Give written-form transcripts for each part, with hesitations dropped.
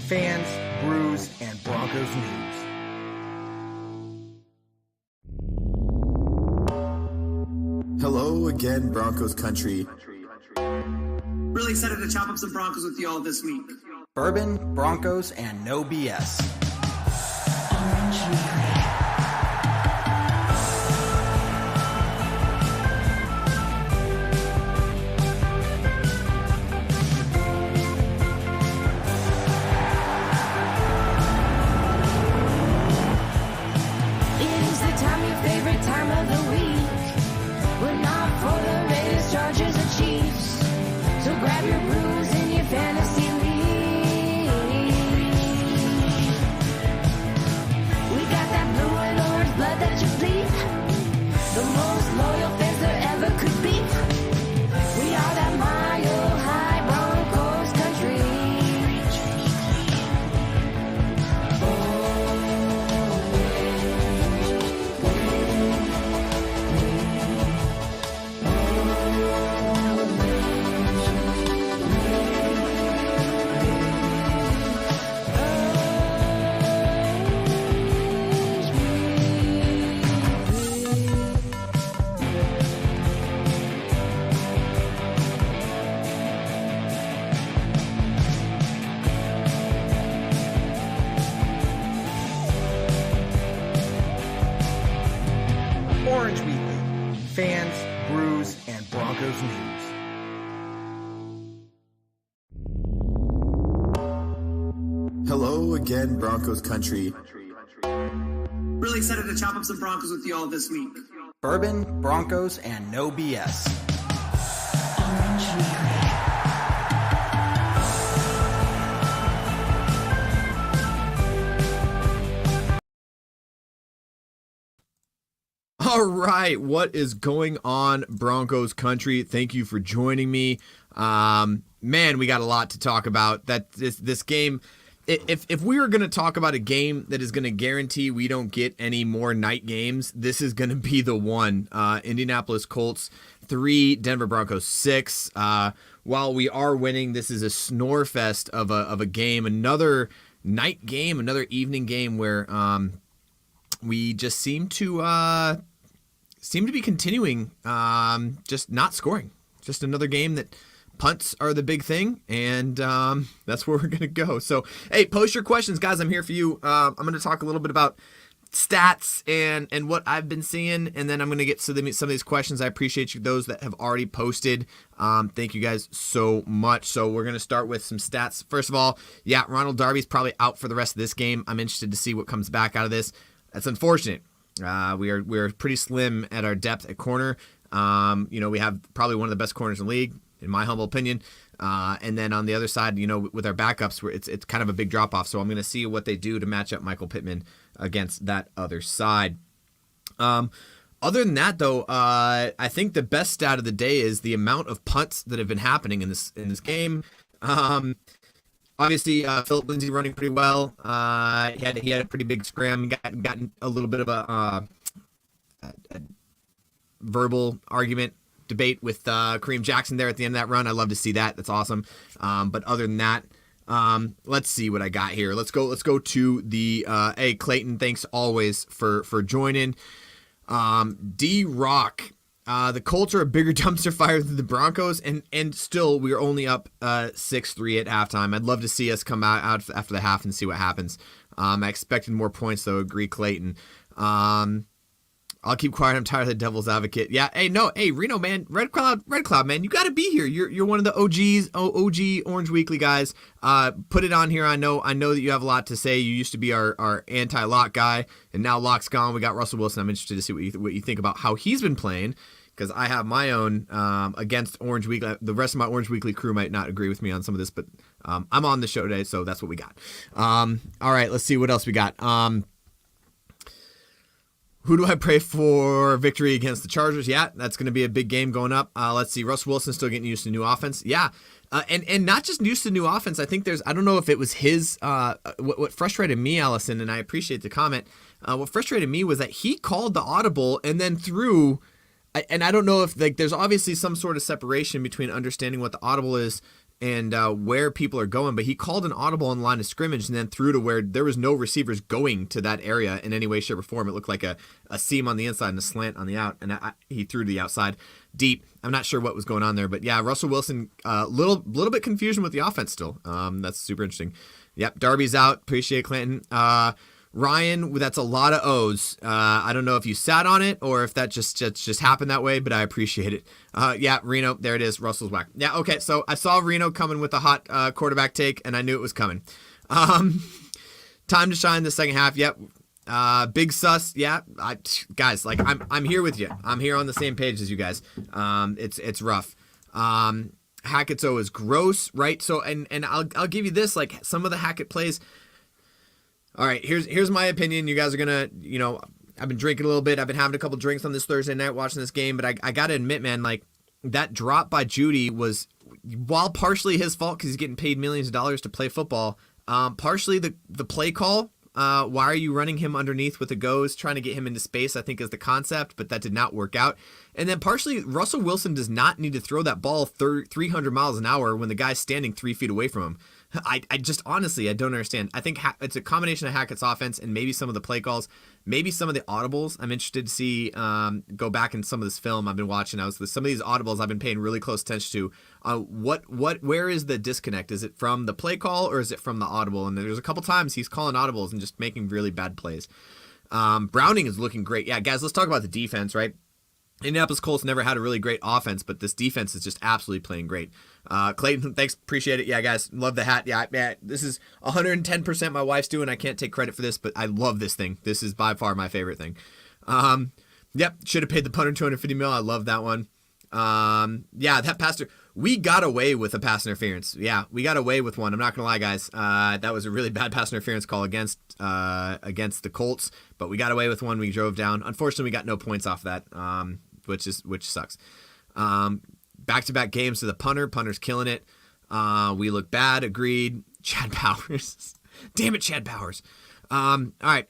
fans, brews, and Broncos news. Hello again, Broncos country. Really excited to chop up some Broncos with you all this week. Bourbon, Broncos, and no BS. Orange Weekly, fans, brews, and Broncos news. Hello again, Broncos country. Really excited to chop up some Broncos with you all this week. Bourbon, Broncos, and no BS. All right, what is going on, Broncos country? Thank you for joining me. Man, we got a lot to talk about. That this game, if we were going to talk about a game that is going to guarantee we don't get any more night games, this is going to be the one. Indianapolis Colts 3, Denver Broncos 6. While we are winning, this is a snore fest of a game, another night game, another evening game where we just seem to be continuing just not scoring. Just another game that punts are the big thing, and that's where we're going to go. So, hey, post your questions, guys. I'm here for you. I'm going to talk a little bit about stats and what I've been seeing, and then I'm going to get to some of these questions. I appreciate you, those that have already posted. Thank you guys so much. So we're going to start with some stats. First of all, yeah, Ronald Darby's probably out for the rest of this game. I'm interested to see what comes back out of this. That's unfortunate. We're pretty slim at our depth at corner. We have probably one of the best corners in the league, in my humble opinion. And then on the other side, with our backups, it's kind of a big drop off. So I'm going to see what they do to match up Michael Pittman against that other side. Other than that, though, I think the best stat of the day is the amount of punts that have been happening in this game. Obviously, Philip Lindsay running pretty well. He had a pretty big scram. Gotten a little bit of a verbal argument debate with Kareem Jackson there at the end of that run. I love to see that. That's awesome. But other than that, let's see what I got here. Let's go to the hey, Clayton. Thanks always for joining. D-Rock. The Colts are a bigger dumpster fire than the Broncos, and still we are only up 6-3 at halftime. I'd love to see us come out after the half and see what happens. I expected more points, though. Agree, Clayton. I'll keep quiet. I'm tired of the devil's advocate. Yeah, hey, Reno, man, Red Cloud, man, you got to be here. You're one of the OG Orange Weekly guys. Put it on here. I know that you have a lot to say. You used to be our anti-Lock guy, and now Lock's gone. We got Russell Wilson. I'm interested to see what you think about how he's been playing, because I have my own against Orange Weekly. The rest of my Orange Weekly crew might not agree with me on some of this, but I'm on the show today, so that's what we got. All right, let's see what else we got. Who do I pray for victory against the Chargers? Yeah, that's going to be a big game going up. Let's see. Russell Wilson still getting used to new offense. Yeah. And not just used to new offense. I think I don't know if it was his, what frustrated me, Allison, and I appreciate the comment. What frustrated me was that he called the audible and then threw, and I don't know if there's obviously some sort of separation between understanding what the audible is and where people are going, but he called an audible on the line of scrimmage and then threw to where there was no receivers going to that area in any way, shape, or form. It looked like a seam on the inside and a slant on the out, and he threw to the outside deep. I'm not sure what was going on there, but yeah, Russell Wilson, little bit confusion with the offense still. That's super interesting. Yep, Darby's out. Appreciate Clinton. Ryan, that's a lot of O's. I don't know if you sat on it or if that just happened that way, but I appreciate it. Yeah, Reno, there it is. Russell's whack. Yeah, okay, so I saw Reno coming with a hot quarterback take, and I knew it was coming. Time to shine the second half. Yep. Big sus. Yeah, guys, like I'm here with you. I'm here on the same page as you guys. It's rough. Hackett's O is gross, right? So and I'll give you this, like some of the Hackett plays. All right, here's my opinion. You guys are gonna, I've been drinking a little bit. I've been having a couple drinks on this Thursday night watching this game, but I gotta admit, man, like that drop by Jeudy was, while partially his fault because he's getting paid millions of dollars to play football, partially the play call. Why are you running him underneath with the goes, trying to get him into space, I think is the concept, but that did not work out. And then partially, Russell Wilson does not need to throw that ball 300 miles an hour when the guy's standing 3 feet away from him. I just honestly, I don't understand. I think it's a combination of Hackett's offense and maybe some of the play calls, maybe some of the audibles. I'm interested to see, go back in some of this film I've been watching. Some of these audibles I've been paying really close attention to. Where is the disconnect? Is it from the play call or is it from the audible? And there's a couple times he's calling audibles and just making really bad plays. Browning is looking great. Yeah, guys, let's talk about the defense, right? Indianapolis Colts never had a really great offense, but this defense is just absolutely playing great. Clayton, thanks, appreciate it. Yeah, guys, love the hat. Yeah, this is 110% my wife's doing. I can't take credit for this, but I love this thing. This is by far my favorite thing. Yep, should have paid the punter $250 million. I love that one. Yeah, that passer. We got away with a pass interference. Yeah, we got away with one. I'm not gonna lie, guys. That was a really bad pass interference call against the Colts, but we got away with one. We drove down. Unfortunately, we got no points off that, which sucks. Back-to-back games to the punter. Punter's killing it. We look bad. Agreed. Chad Powers. Damn it, Chad Powers. All right.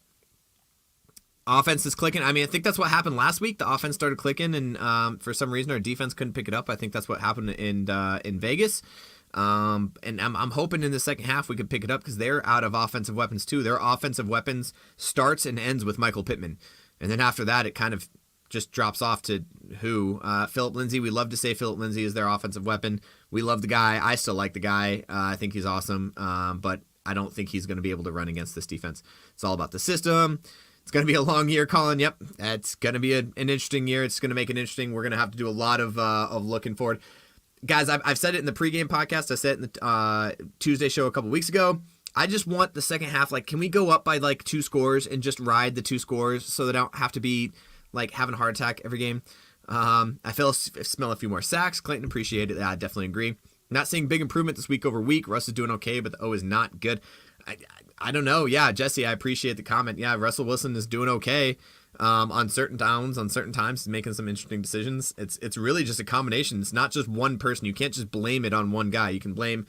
Offense is clicking. I mean, I think that's what happened last week. The offense started clicking, and for some reason, our defense couldn't pick it up. I think that's what happened in Vegas. And I'm hoping in the second half we could pick it up because they're out of offensive weapons too. Their offensive weapons starts and ends with Michael Pittman, and then after that, it kind of just drops off to who? Philip Lindsay. We love to say Philip Lindsay is their offensive weapon. We love the guy. I still like the guy. I think he's awesome, but I don't think he's going to be able to run against this defense. It's all about the system. It's going to be a long year, Colin. Yep, it's going to be an interesting year. It's going to make it interesting. We're going to have to do a lot of looking forward. Guys, I've said it in the pregame podcast. I said it in the Tuesday show a couple weeks ago. I just want the second half, like, can we go up by like 2 scores and just ride the 2 scores so that I don't have to be like having a heart attack every game? I smell a few more sacks. Clayton, appreciate it. I definitely agree. Not seeing big improvement this week over week. Russ is doing okay, but the O is not good. I don't know. Yeah, Jesse, I appreciate the comment. Yeah, Russell Wilson is doing okay on certain downs, on certain times. He's making some interesting decisions. It's really just a combination. It's not just one person. You can't just blame it on one guy. You can blame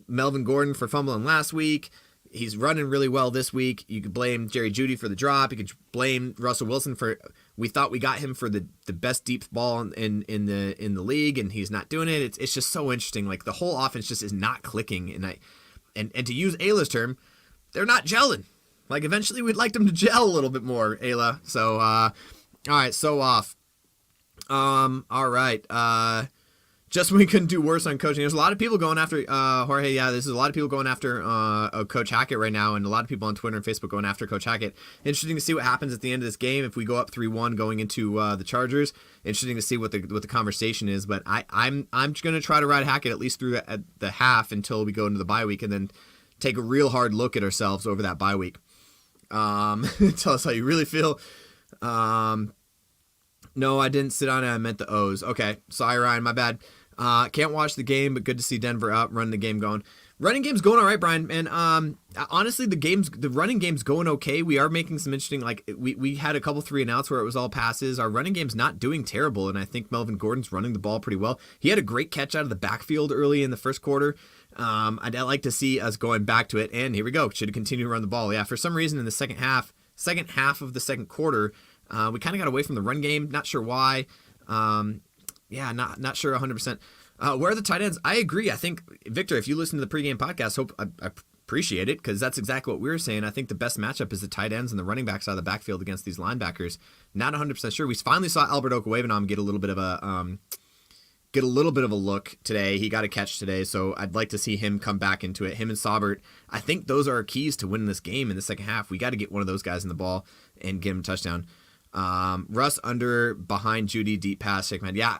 Melvin Gordon for fumbling last week. He's running really well this week. You could blame Jerry Jeudy for the drop. You could blame Russell Wilson for, we thought we got him for the best deep ball in the league, and he's not doing it. It's just so interesting. Like the whole offense just is not clicking, and to use Ayla's term, they're not gelling. Like eventually we'd like them to gel a little bit more, Ayla. So all right, so off. All right. Just when we couldn't do worse on coaching. There's a lot of people going after Jorge. Yeah, there's a lot of people going after Coach Hackett right now, and a lot of people on Twitter and Facebook going after Coach Hackett. Interesting to see what happens at the end of this game if we go up 3-1 going into the Chargers. Interesting to see what the conversation is. But I'm going to try to ride Hackett at least through the half until we go into the bye week, and then take a real hard look at ourselves over that bye week. Tell us how you really feel. No, I didn't sit on it. I meant the O's. Okay, sorry, Ryan. My bad. Can't watch the game, but good to see Denver up, running the game going. Running game's going all right, Brian. And honestly, the running game's going okay. We are making some interesting, like we had a couple 3-and-outs where it was all passes. Our running game's not doing terrible, and I think Melvin Gordon's running the ball pretty well. He had a great catch out of the backfield early in the first quarter. I'd like to see us going back to it, and here we go. Should continue to run the ball. Yeah, for some reason in the second half of the second quarter, we kind of got away from the run game. Not sure why. Yeah, not sure 100%. Where are the tight ends? I agree. I think, Victor, if you listen to the pregame podcast, I appreciate it because that's exactly what we were saying. I think the best matchup is the tight ends and the running backs out of the backfield against these linebackers. Not 100% sure. We finally saw Albert Okwuegbunam get a little bit of a look today. He got a catch today, so I'd like to see him come back into it. Him and Saubert, I think those are our keys to winning this game in the second half. We got to get one of those guys in the ball and get him a touchdown. Russ under, behind Jeudy, deep pass, man. Yeah,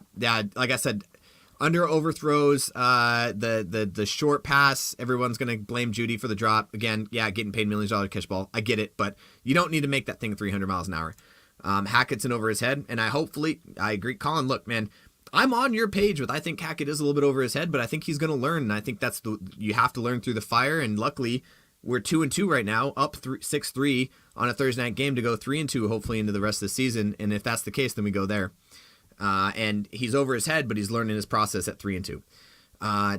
like I said, under overthrows, the short pass, everyone's going to blame Jeudy for the drop. Again, yeah, getting paid millions of dollars to catch ball. I get it, but you don't need to make that thing 300 miles an hour. Hackett's in over his head, and I agree. Colin, look, man, I'm on your page with I think Hackett is a little bit over his head, but I think he's going to learn, and I think you have to learn through the fire, and luckily we're 2-2 right now, up 6-3 on a Thursday night game to go 3-2 hopefully into the rest of the season, and if that's the case, then we go there. And he's over his head, but he's learning his process at 3-2.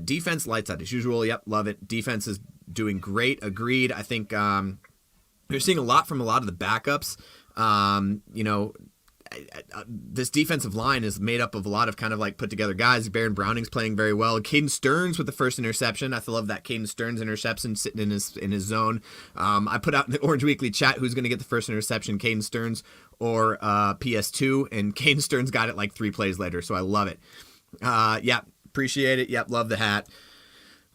Defense lights out as usual. Yep, love it. Defense is doing great. Agreed. I think you're seeing a lot from a lot of the backups. This defensive line is made up of a lot of kind of like put together guys. Baron Browning's playing very well. Caden Stearns with the first interception. I love that Caden Stearns interception sitting in his zone. I put out in the Orange Weekly chat who's going to get the first interception, Caden Stearns or PS2, and Caden Stearns got it like 3 plays later, so I love it. Yeah, appreciate it. Yep, love the hat.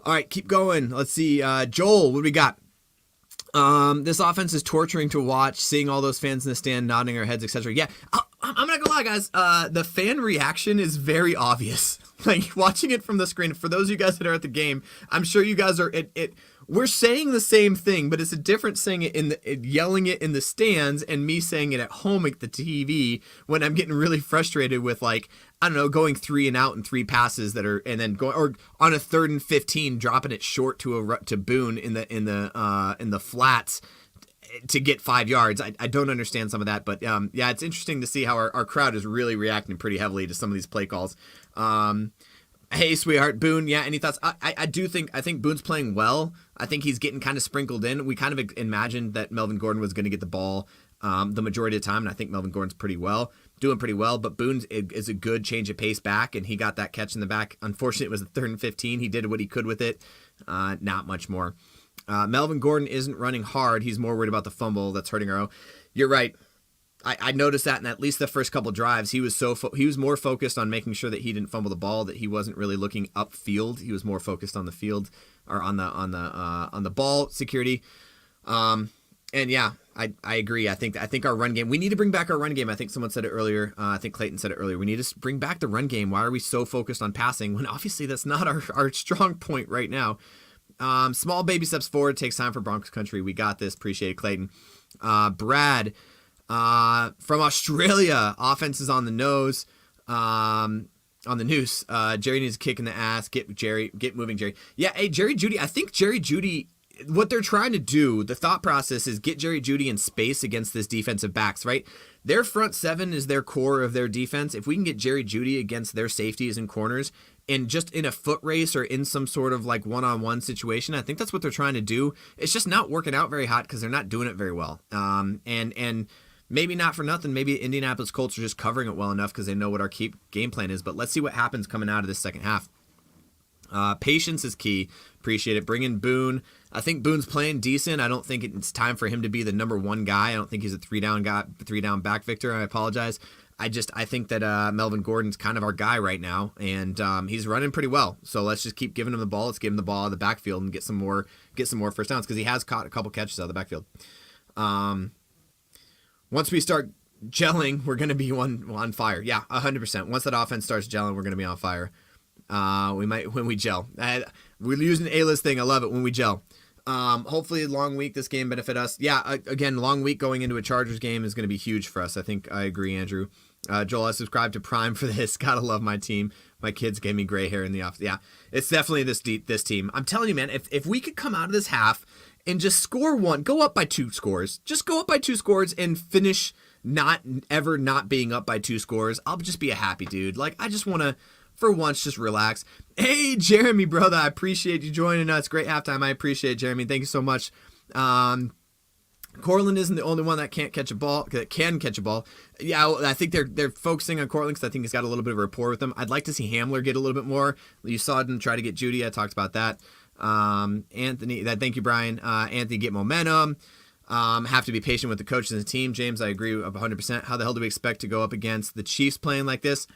All right, keep going. Let's see. Joel, what do we got? This offense is torturing to watch, seeing all those fans in the stand nodding their heads, etc. Yeah, I'm not gonna lie, guys. The fan reaction is very obvious. Like, watching it from the screen, for those of you guys that are at the game, I'm sure you guys are. We're saying the same thing, but it's a difference saying it yelling it in the stands and me saying it at home at the TV when I'm getting really frustrated with, like, I don't know, going 3 and out and 3 passes that are, and then going, or on a 3rd and 15, dropping it short to Boone in the flats to get 5 yards. I don't understand some of that, but yeah, it's interesting to see how our crowd is really reacting pretty heavily to some of these play calls. Hey, sweetheart, Boone. Yeah, any thoughts? I think Boone's playing well. I think he's getting kind of sprinkled in. We kind of imagined that Melvin Gordon was going to get the ball the majority of the time, and I think Melvin Gordon's doing pretty well. But Boone is a good change of pace back, and he got that catch in the back. Unfortunately, it was a 3rd and 15. He did what he could with it. Not much more. Melvin Gordon isn't running hard. He's more worried about the fumble that's hurting our own. You're right. I noticed that in at least the first couple drives, he was more focused on making sure that he didn't fumble the ball, that he wasn't really looking upfield. He was more focused on the field or on the ball security. And yeah, I agree. I think our run game, we need to bring back our run game. I think someone said it earlier. I think Clayton said it earlier. We need to bring back the run game. Why are we so focused on passing when obviously that's not our strong point right now? Small baby steps forward. Takes time for Broncos country. We got this. Appreciate it, Clayton. Brad. From Australia, offense is on the nose, on the noose. Jerry needs a kick in the ass. Get moving, Jerry. Yeah, hey, Jerry Jeudy. I think Jerry Jeudy, what they're trying to do, the thought process is get Jerry Jeudy in space against this defensive backs, right? Their front 7 is their core of their defense. If we can get Jerry Jeudy against their safeties and corners, and just in a foot race or in some sort of like one-on-one situation, I think that's what they're trying to do. It's just not working out very hot because they're not doing it very well. And maybe not for nothing. Maybe Indianapolis Colts are just covering it well enough because they know what our game plan is. But let's see what happens coming out of this second half. Patience is key. Appreciate it. Bring in Boone. I think Boone's playing decent. I don't think it's time for him to be the number 1 guy. I don't think he's a 3-down guy, 3-down back, Victor. I apologize. I think that Melvin Gordon's kind of our guy right now, and he's running pretty well. So let's just keep giving him the ball. Let's give him the ball out of the backfield and get some more first downs because he has caught a couple catches out of the backfield. Once we start gelling, we're going to be on fire. Yeah, 100%. Once that offense starts gelling, we're going to be on fire. We might when we gel. We're using the A-list thing. I love it when we gel. Hopefully, a long week. This game benefit us. Yeah, again, long week going into a Chargers game is going to be huge for us. I think I agree, Andrew. Joel, I subscribed to Prime for this. Gotta love my team. My kids gave me gray hair in the office. Yeah, it's definitely this team. I'm telling you, man. If we could come out of this half and just score one, go up by 2 scores. Just go up by 2 scores and finish not being up by 2 scores. I'll just be a happy dude. Like, I just want to, for once, just relax. Hey, Jeremy, brother, I appreciate you joining us. Great halftime. I appreciate it, Jeremy. Thank you so much. Cortland isn't the only one that can catch a ball. Yeah, I think they're focusing on Cortland because I think he's got a little bit of a rapport with them. I'd like to see Hamler get a little bit more. You saw him try to get Judy. I talked about that. Anthony, thank you, Brian. Anthony, get momentum. Have to be patient with the coaches and the team. James, I agree 100%. How the hell do we expect to go up against the Chiefs playing like this?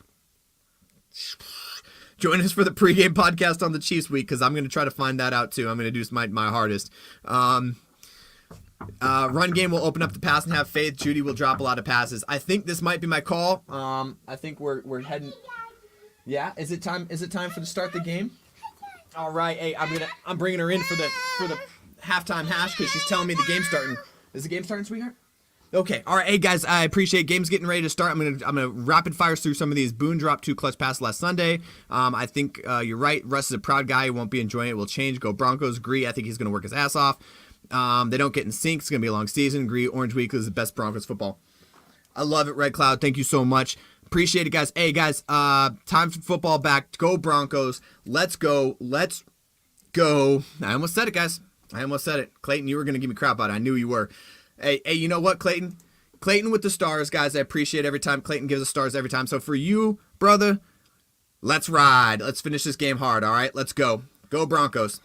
Join us for the pregame podcast on the Chiefs week because I'm going to try to find that out too. I'm going to do my hardest. Run game will open up the pass and have faith. Judy will drop a lot of passes. I think this might be my call. I think we're heading. Yeah, is it time? Is it time to start the game? All right. Hey, I'm bringing her in for the halftime hash because she's telling me the game's starting. Is the game starting, sweetheart? Okay. All right. Hey guys, I appreciate it. Game's getting ready to start. I'm gonna rapid fire through some of these. Boone dropped 2 clutch passes last Sunday. I think you're right. Russ is a proud guy. He won't be enjoying it. Will change. Go Broncos. Agree. I think he's gonna work his ass off. They don't get in sync. It's going to be a long season. Agree. Orange Week is the best Broncos football. I love it, Red Cloud. Thank you so much. Appreciate it, guys. Hey, guys, time for football back. Go Broncos. Let's go. Let's go. I almost said it, guys. I almost said it. Clayton, you were going to give me crap about it. I knew you were. Hey, you know what, Clayton? Clayton with the stars, guys. I appreciate every time. Clayton gives us stars every time. So for you, brother, let's ride. Let's finish this game hard, all right? Let's go. Go Broncos.